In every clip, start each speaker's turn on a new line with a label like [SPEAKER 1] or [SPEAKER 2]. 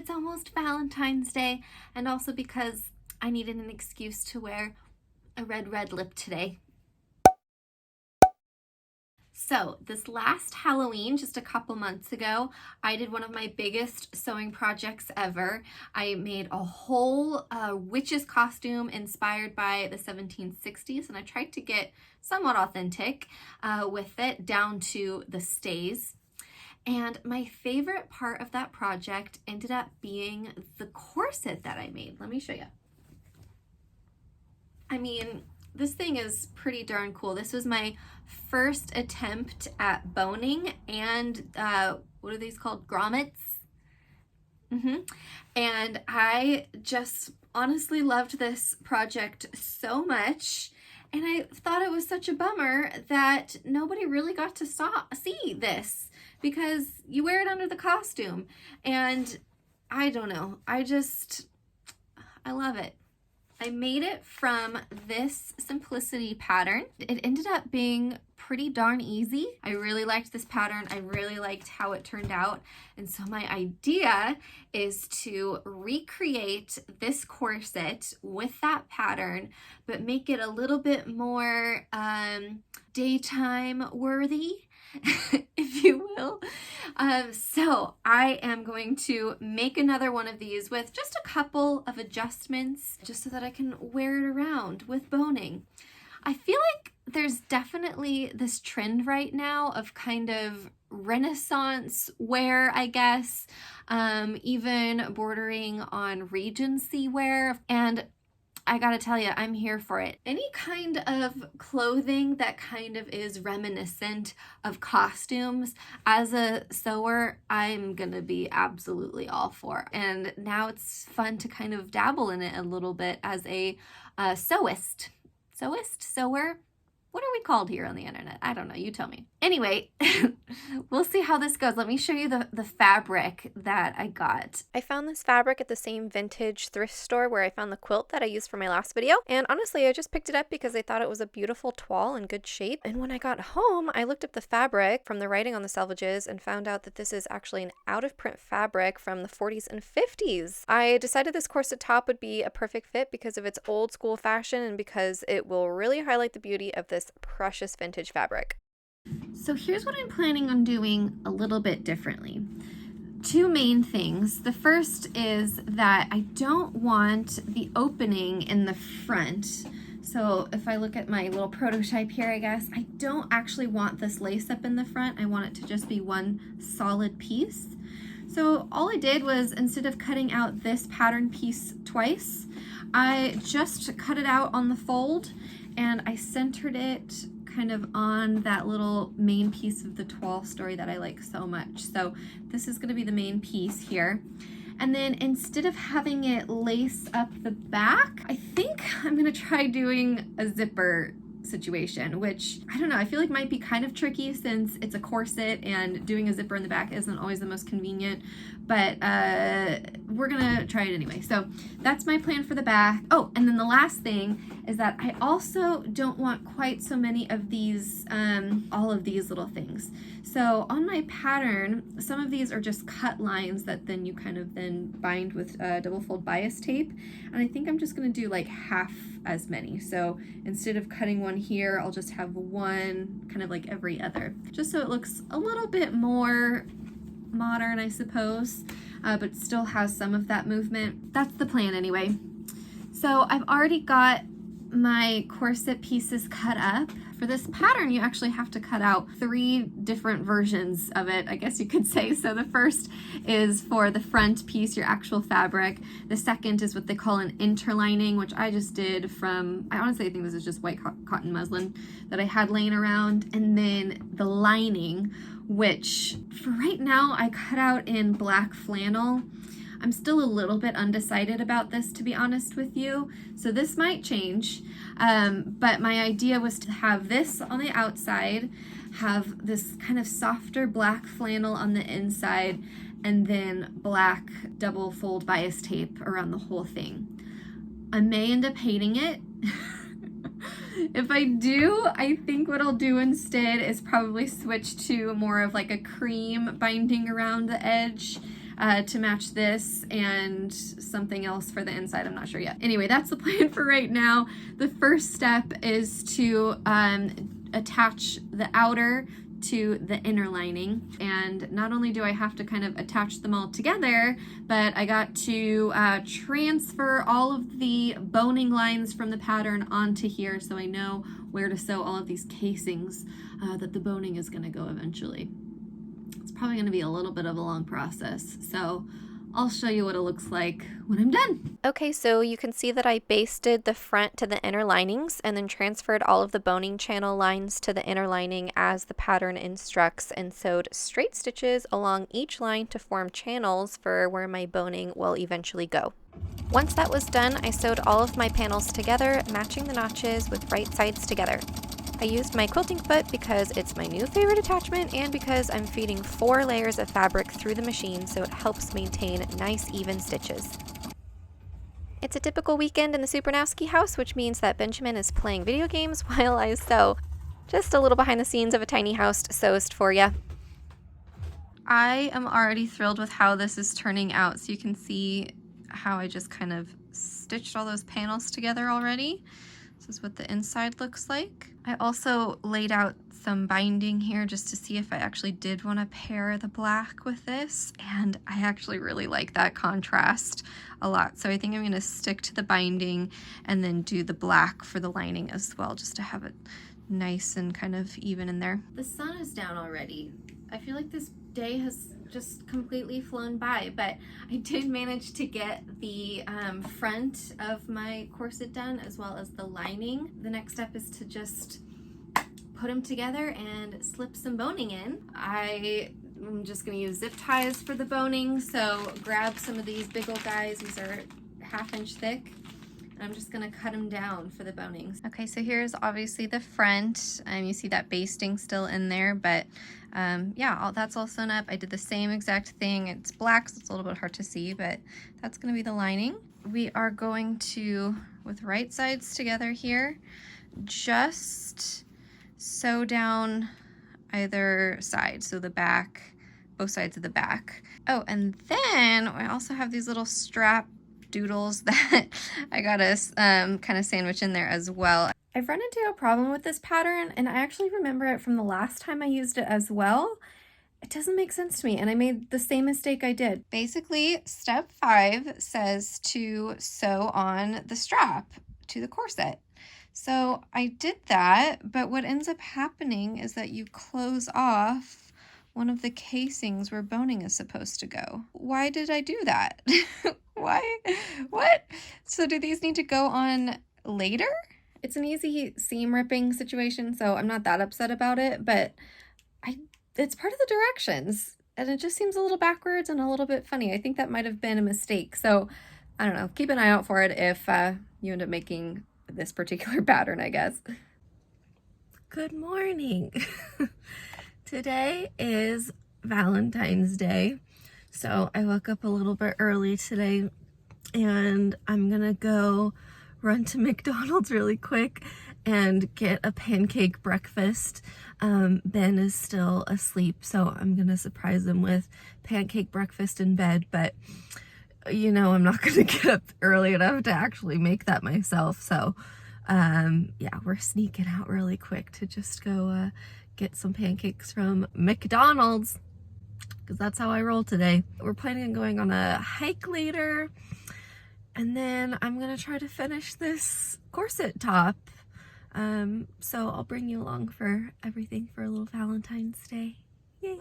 [SPEAKER 1] it's almost Valentine's Day, and also because I needed an excuse to wear a red lip today. So this last Halloween, just a couple months ago, I did one of my biggest sewing projects ever. I made a whole witch's costume inspired by the 1760s, and I tried to get somewhat authentic with it down to the stays. And my favorite part of that project ended up being the corset that I made. Let me show you. I mean, this thing is pretty darn cool. This was my first attempt at boning and what are these called? Grommets. And I just honestly loved this project so much. And I thought it was such a bummer that nobody really got to see this because you wear it under the costume. And I don't know, I love it. I made it from this simplicity pattern. It ended up being pretty darn easy. I really liked this pattern. I really liked how it turned out. And so my idea is to recreate this corset with that pattern, but make it a little bit more daytime worthy, if you will. So I am going to make another one of these with just a couple of adjustments, just so that I can wear it around with boning. I feel like there's definitely this trend right now of kind of Renaissance wear, I guess, even bordering on Regency wear. And I gotta tell you, I'm here for it. Any kind of clothing that kind of is reminiscent of costumes, as a sewer, I'm gonna be absolutely all for. And now it's fun to kind of dabble in it a little bit as a sewist. Sewer? What are we called here on the internet? I don't know, you tell me. Anyway, we'll see how this goes. Let me show you the fabric that I got.
[SPEAKER 2] I found this fabric at the same vintage thrift store where I found the quilt that I used for my last video. And honestly, I just picked it up because I thought it was a beautiful toile in good shape. And when I got home, I looked up the fabric from the writing on the selvages and found out that this is actually an out-of-print fabric from the 40s and 50s. I decided this corset top would be a perfect fit because of its old school fashion and because it will really highlight the beauty of this precious vintage fabric.
[SPEAKER 1] So here's what I'm planning on doing a little bit differently. Two main things. The first is that I don't want the opening in the front. So if I look at my little prototype here, I guess, I don't actually want this lace up in the front. I want it to just be one solid piece. So all I did was, instead of cutting out this pattern piece twice, I just cut it out on the fold and I centered it kind of on that little main piece of the toile story that I like so much. So this is going to be the main piece here. And then instead of having it lace up the back, I think I'm going to try doing a zipper situation, which I don't know, I feel like might be kind of tricky since it's a corset and doing a zipper in the back isn't always the most convenient, but we're gonna try it anyway. So that's my plan for the back. Oh, and then the last thing is that I also don't want quite so many of these, all of these little things. So on my pattern, some of these are just cut lines that then you kind of then bind with double fold bias tape. And I think I'm just gonna do like half as many. So instead of cutting one here, I'll just have one kind of like every other, just so it looks a little bit more modern, I suppose, but still has some of that movement. That's the plan anyway. So I've already got my corset pieces cut up. For this pattern, you actually have to cut out 3 different versions of it, I guess you could say. So the first is for the front piece, your actual fabric. The second is what they call an interlining, which I just did from, I honestly think this is just white cotton muslin that I had laying around. And then the lining, which for right now I cut out in black flannel. I'm still a little bit undecided about this, to be honest with you, so this might change, but my idea was to have this on the outside, have this kind of softer black flannel on the inside, and then black double fold bias tape around the whole thing. I may end up hating it. If I do, I think what I'll do instead is probably switch to more of like a cream binding around the edge. to match this and something else for the inside. I'm not sure yet. Anyway, that's the plan for right now. The first step is to attach the outer to the inner lining, and not only do I have to kind of attach them all together, but I got to transfer all of the boning lines from the pattern onto here so I know where to sew all of these casings that the boning is going to go eventually. It's probably going to be a little bit of a long process, so I'll show you what it looks like when I'm done.
[SPEAKER 2] Okay, so you can see that I basted the front to the inner linings and then transferred all of the boning channel lines to the inner lining as the pattern instructs, and sewed straight stitches along each line to form channels for where my boning will eventually go. Once that was done, I sewed all of my panels together, matching the notches with right sides together. I used my quilting foot because it's my new favorite attachment and because I'm feeding 4 layers of fabric through the machine so it helps maintain nice even stitches. It's a typical weekend in the Supernowski house, which means that Benjamin is playing video games while I sew. Just a little behind the scenes of a tiny house sewist for ya. I am already thrilled with how this is turning out, so you can see how I just kind of stitched all those panels together already. This is what the inside looks like. I also laid out some binding here just to see if I actually did want to pair the black with this, and I actually really like that contrast a lot. So I think I'm going to stick to the binding and then do the black for the lining as well, just to have it nice and kind of even in there. The sun is down already. I feel like this day has just completely flown by, but I did manage to get the front of my corset done as well as the lining. The next step is to just put them together and slip some boning in. I'm just going to use zip ties for the boning, so grab some of these big old guys. These are 1/2 inch thick. I'm just gonna cut them down for the bonings. Okay, so here's obviously the front, and you see that basting still in there, but yeah, that's all sewn up. I did the same exact thing. It's black, so it's a little bit hard to see, but that's gonna be the lining. We are going to, with right sides together here, just sew down either side, so the back, both sides of the back. Oh, and then I also have these little strap doodles that I gotta kind of sandwich in there as well. I've run into a problem with this pattern, and I actually remember it from the last time I used it as well. It doesn't make sense to me, and I made the same mistake I did. Basically, step 5 says to sew on the strap to the corset. So I did that, but what ends up happening is that you close off one of the casings where boning is supposed to go. Why did I do that? Why? What? So do these need to go on later? It's an easy seam ripping situation, so I'm not that upset about it, but it's part of the directions, and it just seems a little backwards and a little bit funny. I think that might have been a mistake, so I don't know. Keep an eye out for it if you end up making this particular pattern, I guess. Good morning. Today is Valentine's Day, so I woke up a little bit early today, and I'm gonna go run to McDonald's really quick and get a pancake breakfast. Ben is still asleep, so I'm gonna surprise him with pancake breakfast in bed, but you know I'm not gonna get up early enough to actually make that myself, so yeah, we're sneaking out really quick to just go get some pancakes from McDonald's, because that's how I roll today. We're planning on going on a hike later, and then I'm gonna try to finish this corset top. So I'll bring you along for everything for a little Valentine's Day. Yay!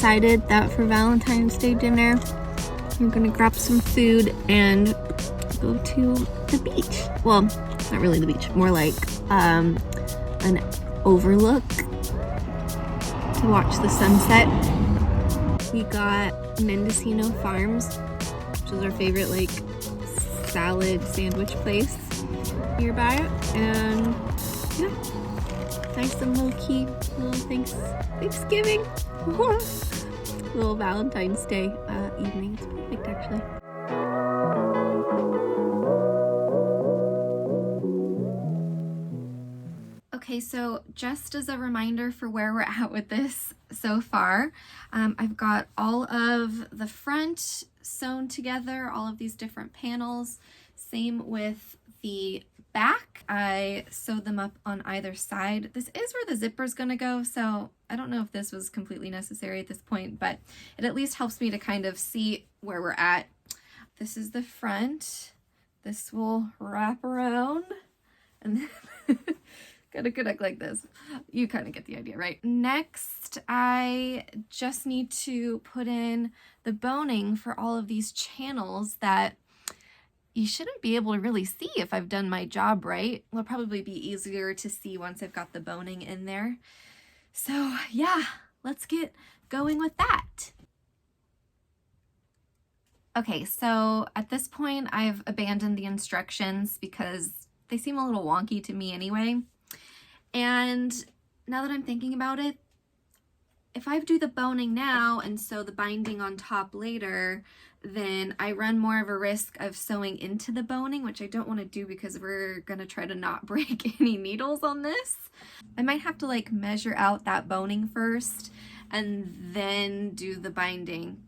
[SPEAKER 1] decided that for Valentine's Day dinner, we're gonna grab some food and go to the beach. Well, not really the beach, more like an overlook to watch the sunset. We got Mendocino Farms, which is our favorite like salad sandwich place nearby, and yeah, nice and low-key little Thanksgiving little Valentine's Day evening. It's perfect actually. Okay, so just as a reminder for where we're at with this so far, I've got all of the front sewn together, all of these different panels. Same with the back. I sewed them up on either side. This is where the zipper is going to go, so I don't know if this was completely necessary at this point, but it at least helps me to kind of see where we're at. This is the front. This will wrap around and then gotta connect like this. You kind of get the idea, right? Next, I just need to put in the boning for all of these channels that you shouldn't be able to really see if I've done my job right. It'll probably be easier to see once I've got the boning in there. So yeah, let's get going with that. Okay, so at this point I've abandoned the instructions because they seem a little wonky to me anyway. And now that I'm thinking about it, if I do the boning now and sew the binding on top later, then I run more of a risk of sewing into the boning, which I don't want to do because we're going to try to not break any needles on this. I might have to like measure out that boning first and then do the binding.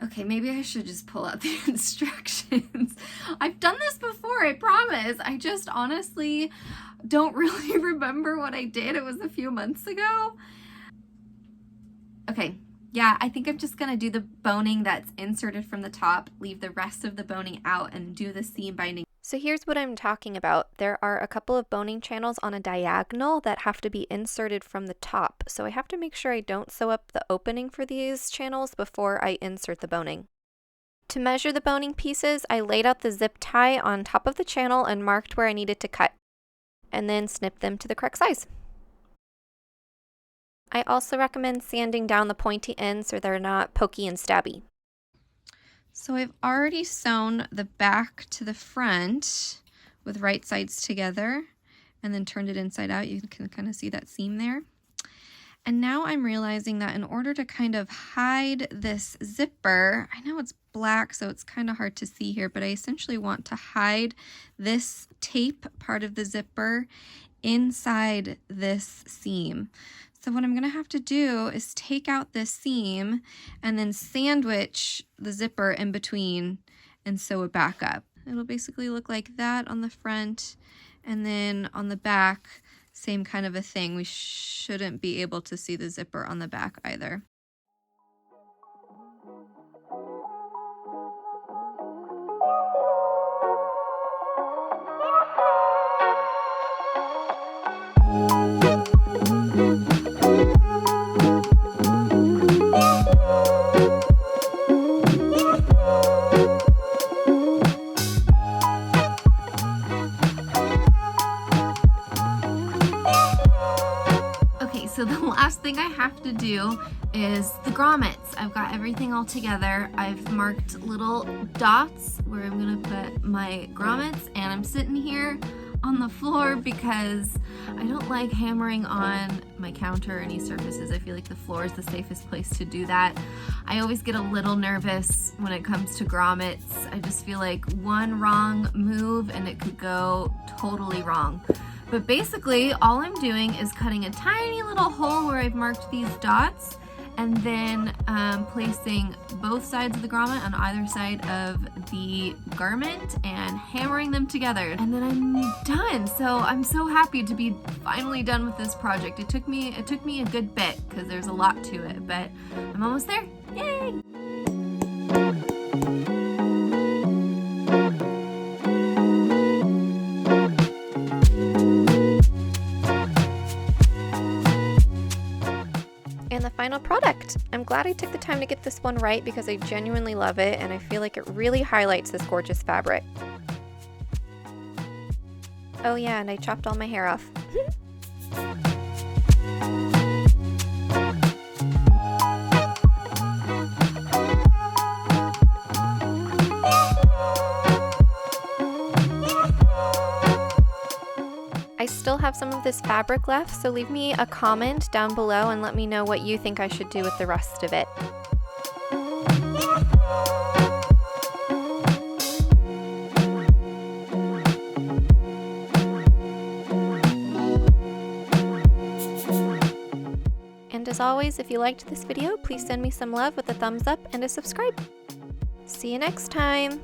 [SPEAKER 1] Okay, maybe I should just pull out the instructions. I've done this before, I promise. I just honestly don't really remember what I did. It was a few months ago. Okay, yeah, I think I'm just gonna do the boning that's inserted from the top, leave the rest of the boning out, and do the seam binding.
[SPEAKER 2] So here's what I'm talking about. There are a couple of boning channels on a diagonal that have to be inserted from the top. So I have to make sure I don't sew up the opening for these channels before I insert the boning. To measure the boning pieces, I laid out the zip tie on top of the channel and marked where I needed to cut, and then snipped them to the correct size. I also recommend sanding down the pointy ends so they're not pokey and stabby.
[SPEAKER 1] So I've already sewn the back to the front with right sides together and then turned it inside out. You can kind of see that seam there. And now I'm realizing that in order to kind of hide this zipper, I know it's black so it's kind of hard to see here, but I essentially want to hide this tape part of the zipper inside this seam. So what I'm going to have to do is take out this seam and then sandwich the zipper in between and sew it back up. It'll basically look like that on the front, and then on the back, same kind of a thing. We shouldn't be able to see the zipper on the back either. So the last thing I have to do is the grommets. I've got everything all together. I've marked little dots where I'm gonna put my grommets, and I'm sitting here on the floor because I don't like hammering on my counter or any surfaces. I feel like the floor is the safest place to do that. I always get a little nervous when it comes to grommets. I just feel like one wrong move and it could go totally wrong. But basically, all I'm doing is cutting a tiny little hole where I've marked these dots, and then placing both sides of the grommet on either side of the garment and hammering them together. And then I'm done. So I'm so happy to be finally done with this project. It took me a good bit because there's a lot to it, but I'm almost there. Yay!
[SPEAKER 2] And the final product. perfect. I'm glad I took the time to get this one right because I genuinely love it and I feel like it really highlights this gorgeous fabric. Oh yeah, and I chopped all my hair off. I still have some of this fabric left, so leave me a comment down below and let me know what you think I should do with the rest of it. And as always, if you liked this video, please send me some love with a thumbs up and a subscribe. See you next time!